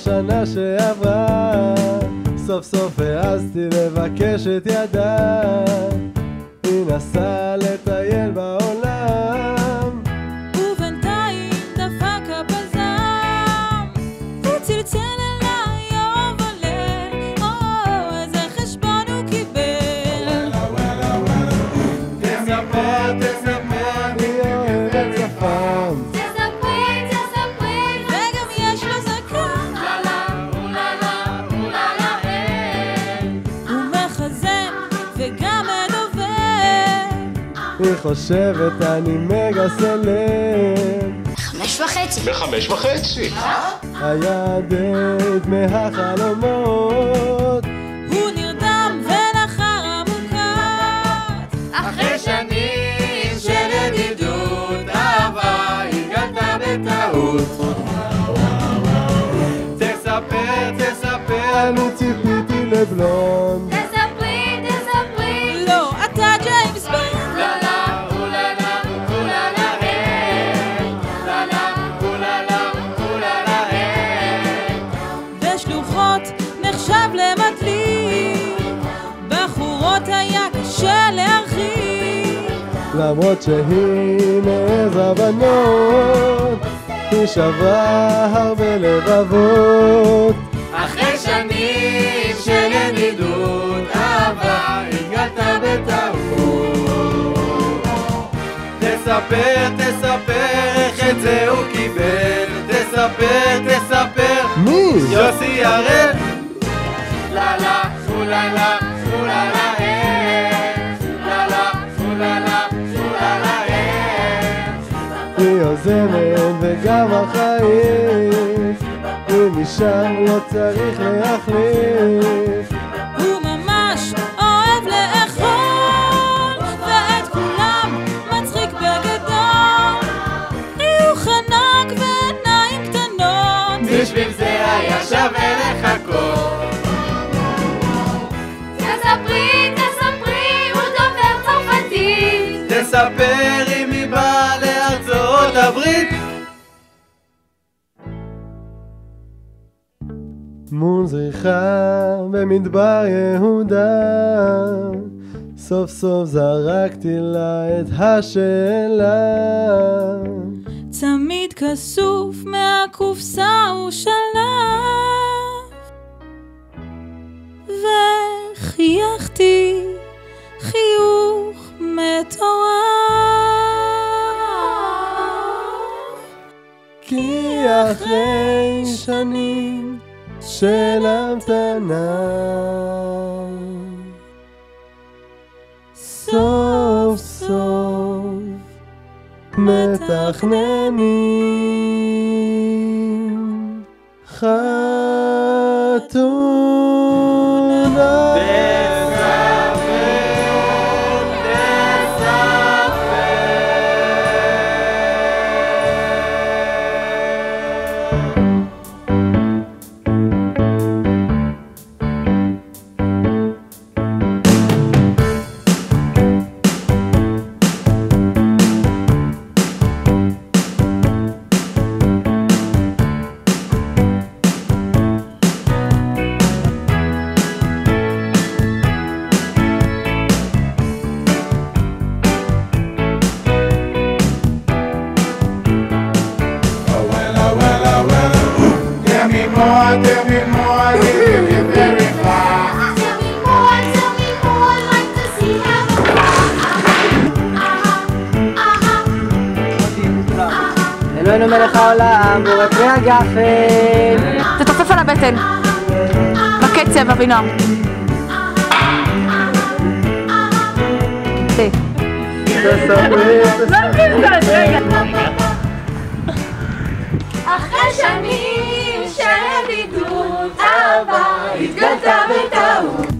בשנה שעברה, סוף סוף העזתי לבקש את ידה. היא נסעה לטייל בעולם, ובינתיים דפק הפזם. הוא צלצל אליי יום וליל, איזה חשבון הוא קיבל. תספר, תספר, אני אוהבת שפם. וגם יש לו זקן, הוא מחזן וגם מדובב. היא חושבת אני מגה סלב. 5:30. ב5:30. היה דייט מהחלומות, הוא נרדם ונחר עמוקות. אחרי שנים של ידידות, אהבה הגעת בטעות. תספר, תספר, אני ציפיתי לבלונד. לא, אתה ג'יימס בונד. בשלוחות נחשב למדליק, בחורות היה קשה להרחיק. למרות שהיא מעז הבנות, היא שברה הרבה לבבות. אחרי שנים של ידידות, אהבה הגעת בטעות. תספר, תספר איך את זה הוא קיבל. תספר, תספר. מי? יוסי הראל. לה לה, אוללה, אוללה, לה לה, אוללה, אוללה, היא יוזמת וגם החיים, היא משם לא צריך להחליף. הוא ממש אוהב לאכול, ואת כולם מצחיק בגדול. חיוך ענק ועיניים קטנות, בשביל זה היה שווה לחכות. תספרי, תספרי, הוא דובר צרפתית. תספר אם היא באה לארצות הברית. מול זריחה במדבר יהודה, סוף סוף זרקתי לה את השאלה. צמיד כסוף מהקופסה הוא שלף, וחייכתי חיוך מטורף. כי אחרי שנים של המתנה, סוף סוף מתכננים חתונה. Tell me more, give me very far. Tell me more, I'd like to see how אלוהינו מלך העולם, בורא פני הגפן. תתופף על הבטן. בקצב, אבינועם. אחרי שנים של ידידות, אהבה התגלתה בטעות.